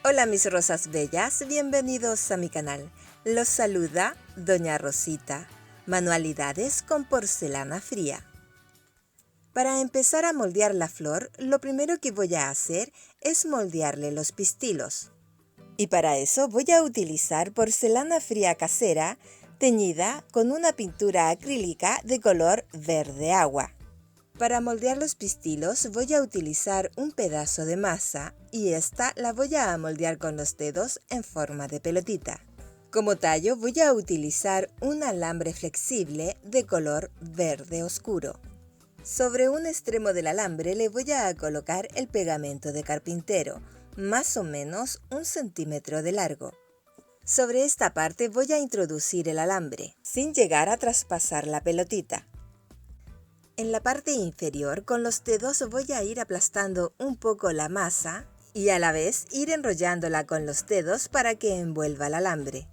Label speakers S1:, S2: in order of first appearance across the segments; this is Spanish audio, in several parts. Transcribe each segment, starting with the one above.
S1: Hola mis rosas bellas, bienvenidos a mi canal. Los saluda Doña Rosita. Manualidades con porcelana fría. Para empezar a moldear la flor, lo primero que voy a hacer es moldearle los pistilos. Y para eso voy a utilizar porcelana fría casera teñida con una pintura acrílica de color verde agua. Para moldear los pistilos voy a utilizar un pedazo de masa y esta la voy a moldear con los dedos en forma de pelotita. Como tallo voy a utilizar un alambre flexible de color verde oscuro. Sobre un extremo del alambre le voy a colocar el pegamento de carpintero, más o menos 1 centímetro de largo. Sobre esta parte voy a introducir el alambre, sin llegar a traspasar la pelotita. En la parte inferior, con los dedos voy a ir aplastando un poco la masa y a la vez ir enrollándola con los dedos para que envuelva el alambre.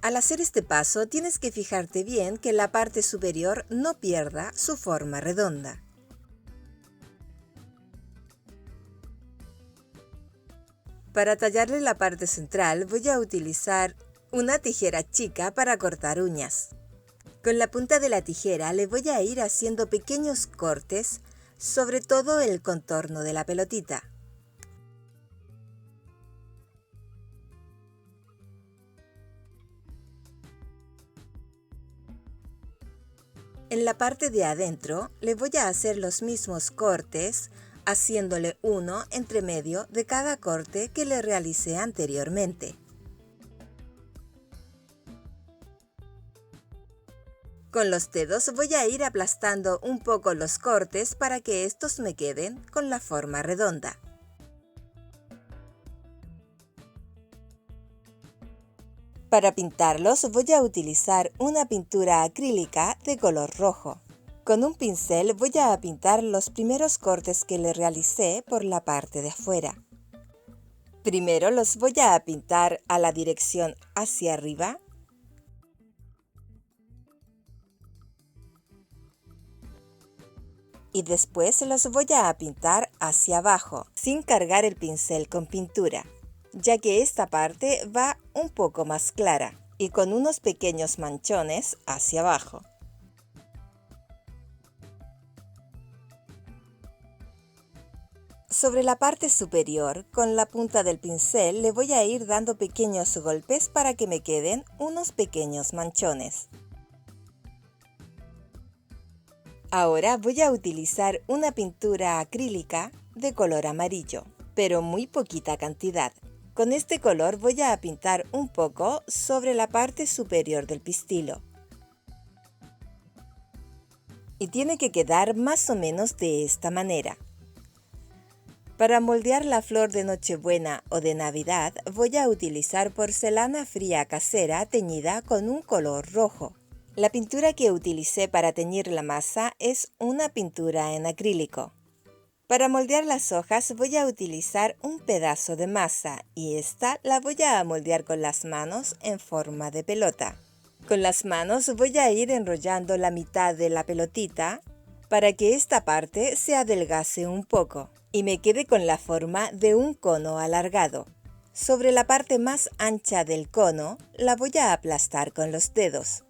S1: Al hacer este paso, tienes que fijarte bien que la parte superior no pierda su forma redonda. Para tallarle la parte central, voy a utilizar una tijera chica para cortar uñas. Con la punta de la tijera le voy a ir haciendo pequeños cortes sobre todo el contorno de la pelotita. En la parte de adentro le voy a hacer los mismos cortes, haciéndole uno entre medio de cada corte que le realicé anteriormente. Con los dedos voy a ir aplastando un poco los cortes para que estos me queden con la forma redonda. Para pintarlos voy a utilizar una pintura acrílica de color rojo. Con un pincel voy a pintar los primeros cortes que le realicé por la parte de afuera. Primero los voy a pintar a la dirección hacia arriba. Y después los voy a pintar hacia abajo, sin cargar el pincel con pintura, ya que esta parte va un poco más clara y con unos pequeños manchones hacia abajo. Sobre la parte superior, con la punta del pincel le voy a ir dando pequeños golpes para que me queden unos pequeños manchones. Ahora voy a utilizar una pintura acrílica de color amarillo, pero muy poquita cantidad. Con este color voy a pintar un poco sobre la parte superior del pistilo. Y tiene que quedar más o menos de esta manera. Para moldear la flor de Nochebuena o de Navidad voy a utilizar porcelana fría casera teñida con un color rojo. La pintura que utilicé para teñir la masa es una pintura en acrílico. Para moldear las hojas voy a utilizar un pedazo de masa y esta la voy a moldear con las manos en forma de pelota. Con las manos voy a ir enrollando la mitad de la pelotita para que esta parte se adelgace un poco y me quede con la forma de un cono alargado. Sobre la parte más ancha del cono la voy a aplastar con los dedos.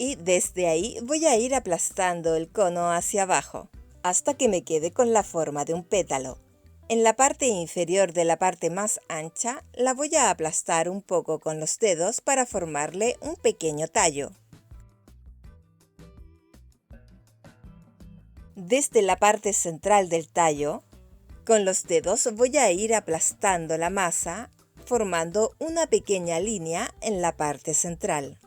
S1: Y desde ahí voy a ir aplastando el cono hacia abajo, hasta que me quede con la forma de un pétalo. En la parte inferior de la parte más ancha, la voy a aplastar un poco con los dedos para formarle un pequeño tallo. Desde la parte central del tallo, con los dedos voy a ir aplastando la masa, formando una pequeña línea en la parte central.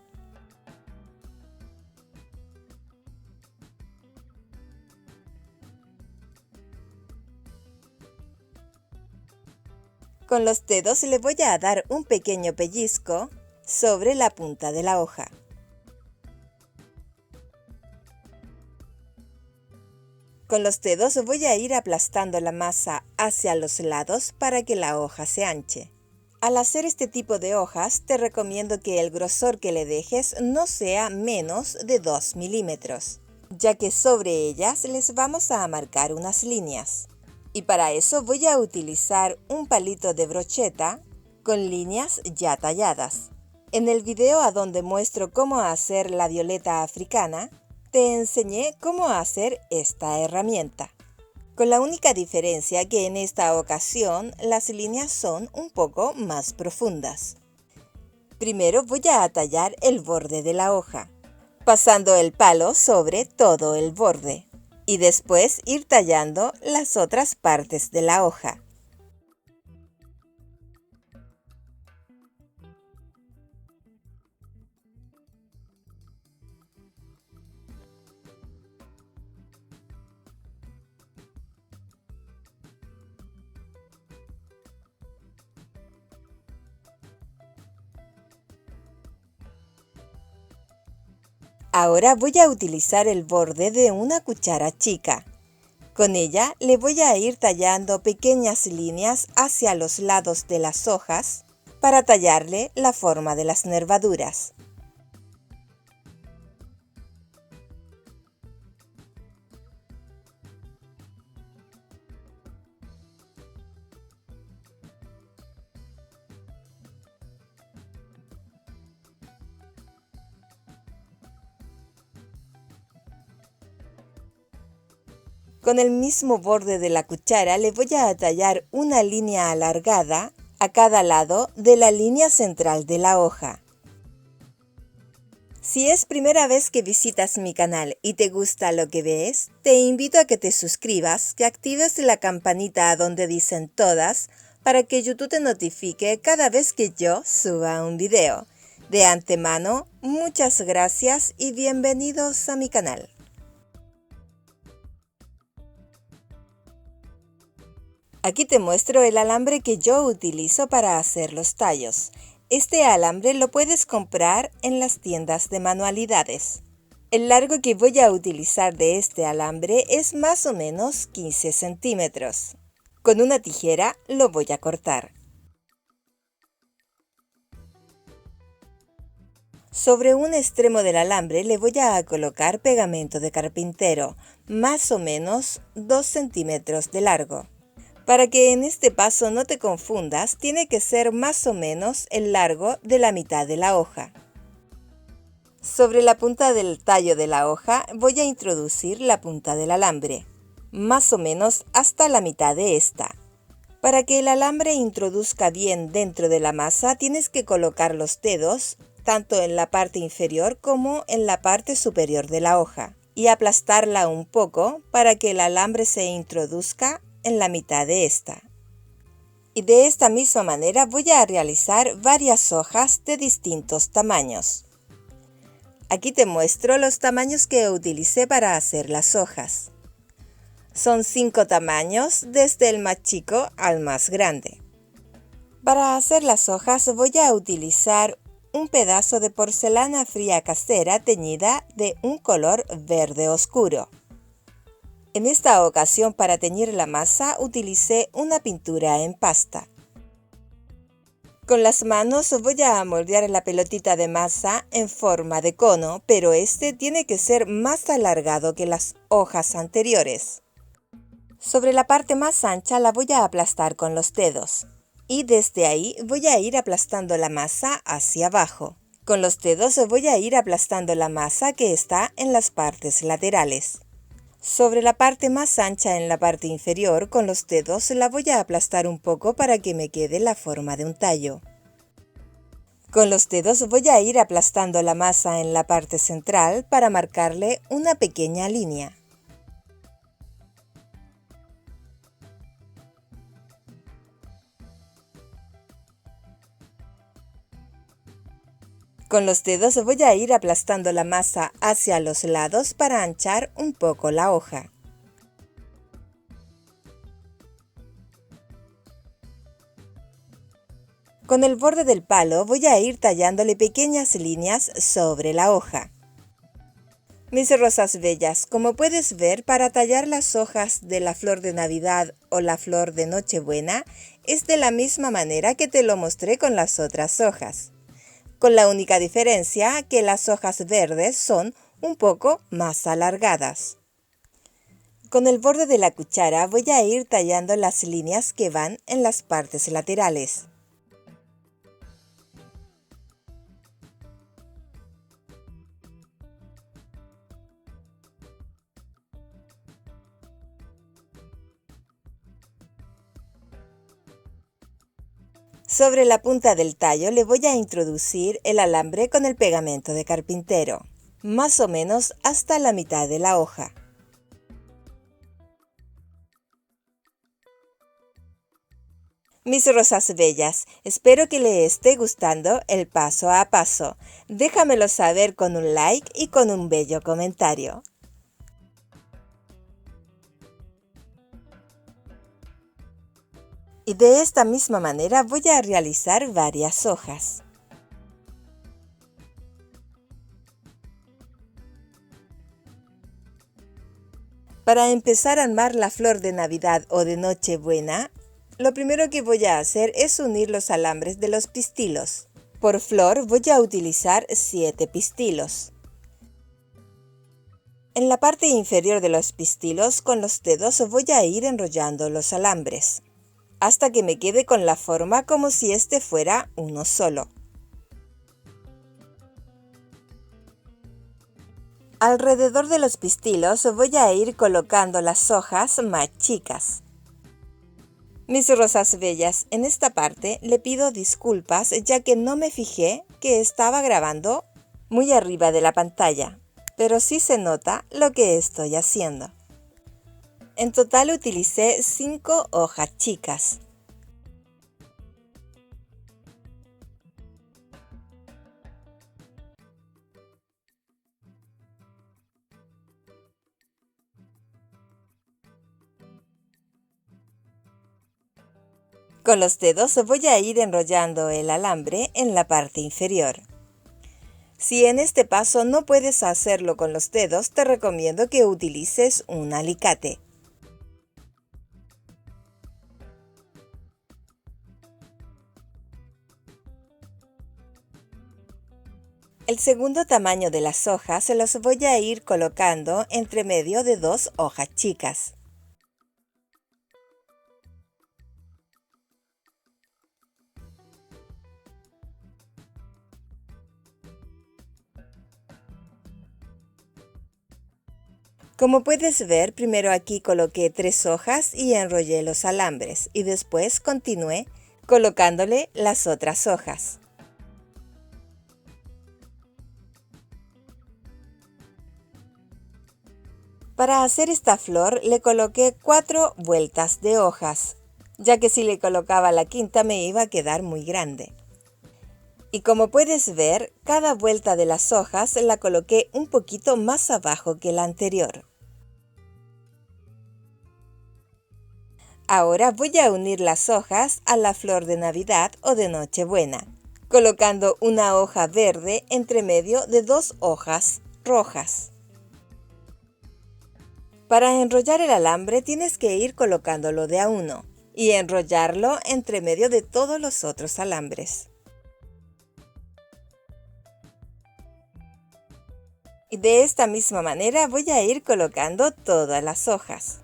S1: Con los dedos le voy a dar un pequeño pellizco sobre la punta de la hoja. Con los dedos voy a ir aplastando la masa hacia los lados para que la hoja se anche. Al hacer este tipo de hojas, te recomiendo que el grosor que le dejes no sea menos de 2 milímetros, ya que sobre ellas les vamos a marcar unas líneas. Y para eso voy a utilizar un palito de brocheta con líneas ya talladas. En el video a donde muestro cómo hacer la violeta africana, te enseñé cómo hacer esta herramienta. Con la única diferencia que en esta ocasión las líneas son un poco más profundas. Primero voy a tallar el borde de la hoja, pasando el palo sobre todo el borde, y después ir tallando las otras partes de la hoja. Ahora voy a utilizar el borde de una cuchara chica. Con ella le voy a ir tallando pequeñas líneas hacia los lados de las hojas para tallarle la forma de las nervaduras. Con el mismo borde de la cuchara le voy a tallar una línea alargada a cada lado de la línea central de la hoja. Si es primera vez que visitas mi canal y te gusta lo que ves, te invito a que te suscribas, que actives la campanita donde dicen todas, para que YouTube te notifique cada vez que yo suba un video. De antemano, muchas gracias y bienvenidos a mi canal. Aquí te muestro el alambre que yo utilizo para hacer los tallos. Este alambre lo puedes comprar en las tiendas de manualidades. El largo que voy a utilizar de este alambre es más o menos 15 centímetros. Con una tijera lo voy a cortar. Sobre un extremo del alambre le voy a colocar pegamento de carpintero, más o menos 2 centímetros de largo. Para que en este paso no te confundas, tiene que ser más o menos el largo de la mitad de la hoja. Sobre la punta del tallo de la hoja voy a introducir la punta del alambre, más o menos hasta la mitad de esta. Para que el alambre introduzca bien dentro de la masa, tienes que colocar los dedos tanto en la parte inferior como en la parte superior de la hoja y aplastarla un poco para que el alambre se introduzca en la mitad de esta. Y de esta misma manera voy a realizar varias hojas de distintos tamaños. Aquí te muestro los tamaños que utilicé para hacer las hojas. Son 5 tamaños, desde el más chico al más grande. Para hacer las hojas voy a utilizar un pedazo de porcelana fría casera teñida de un color verde oscuro. En esta ocasión, para teñir la masa, utilicé una pintura en pasta. Con las manos voy a moldear la pelotita de masa en forma de cono, pero este tiene que ser más alargado que las hojas anteriores. Sobre la parte más ancha la voy a aplastar con los dedos y desde ahí voy a ir aplastando la masa hacia abajo. Con los dedos voy a ir aplastando la masa que está en las partes laterales. Sobre la parte más ancha en la parte inferior, con los dedos la voy a aplastar un poco para que me quede la forma de un tallo. Con los dedos voy a ir aplastando la masa en la parte central para marcarle una pequeña línea. Con los dedos voy a ir aplastando la masa hacia los lados para anchar un poco la hoja. Con el borde del palo voy a ir tallándole pequeñas líneas sobre la hoja. Mis rosas bellas, como puedes ver, para tallar las hojas de la flor de Navidad o la flor de Nochebuena es de la misma manera que te lo mostré con las otras hojas, con la única diferencia que las hojas verdes son un poco más alargadas. Con el borde de la cuchara voy a ir tallando las líneas que van en las partes laterales. Sobre la punta del tallo le voy a introducir el alambre con el pegamento de carpintero, más o menos hasta la mitad de la hoja. Mis rosas bellas, espero que les esté gustando el paso a paso. Déjamelo saber con un like y con un bello comentario. Y de esta misma manera voy a realizar varias hojas. Para empezar a armar la flor de Navidad o de Nochebuena, lo primero que voy a hacer es unir los alambres de los pistilos. Por flor voy a utilizar 7 pistilos. En la parte inferior de los pistilos con los dedos voy a ir enrollando los alambres, hasta que me quede con la forma como si este fuera uno solo. Alrededor de los pistilos voy a ir colocando las hojas más chicas. Mis rosas bellas, en esta parte le pido disculpas ya que no me fijé que estaba grabando muy arriba de la pantalla, pero sí se nota lo que estoy haciendo. En total utilicé 5 hojas chicas. Con los dedos voy a ir enrollando el alambre en la parte inferior. Si en este paso no puedes hacerlo con los dedos, te recomiendo que utilices un alicate. El segundo tamaño de las hojas se los voy a ir colocando entre medio de 2 hojas chicas. Como puedes ver, primero aquí coloqué 3 hojas y enrollé los alambres y después continué colocándole las otras hojas. Para hacer esta flor le coloqué 4 vueltas de hojas, ya que si le colocaba la quinta me iba a quedar muy grande. Y como puedes ver, cada vuelta de las hojas la coloqué un poquito más abajo que la anterior. Ahora voy a unir las hojas a la flor de Navidad o de Nochebuena, colocando una hoja verde entre medio de 2 hojas rojas. Para enrollar el alambre tienes que ir colocándolo de a uno y enrollarlo entre medio de todos los otros alambres. Y de esta misma manera voy a ir colocando todas las hojas.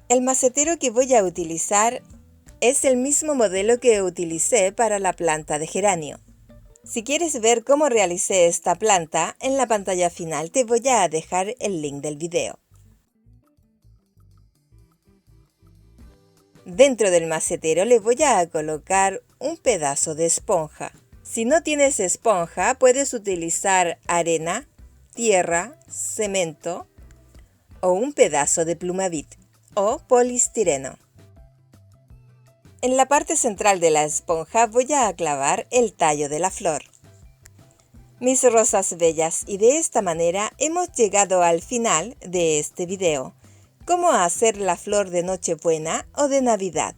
S1: El macetero que voy a utilizar es el mismo modelo que utilicé para la planta de geranio. Si quieres ver cómo realicé esta planta, en la pantalla final te voy a dejar el link del video. Dentro del macetero le voy a colocar un pedazo de esponja. Si no tienes esponja, puedes utilizar arena, tierra, cemento o un pedazo de plumavit o polistireno. En la parte central de la esponja voy a clavar el tallo de la flor. Mis rosas bellas, y de esta manera hemos llegado al final de este video. Cómo hacer la flor de Nochebuena o de Navidad,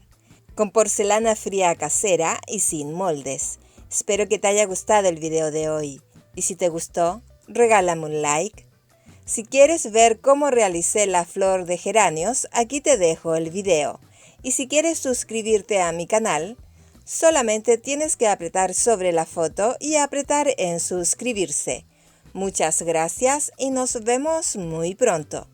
S1: con porcelana fría casera y sin moldes. Espero que te haya gustado el video de hoy, y si te gustó, regálame un like. Si quieres ver cómo realicé la flor de geranios, aquí te dejo el video. Y si quieres suscribirte a mi canal, Solamente tienes que apretar sobre la foto y apretar en suscribirse. Muchas gracias y nos vemos muy pronto.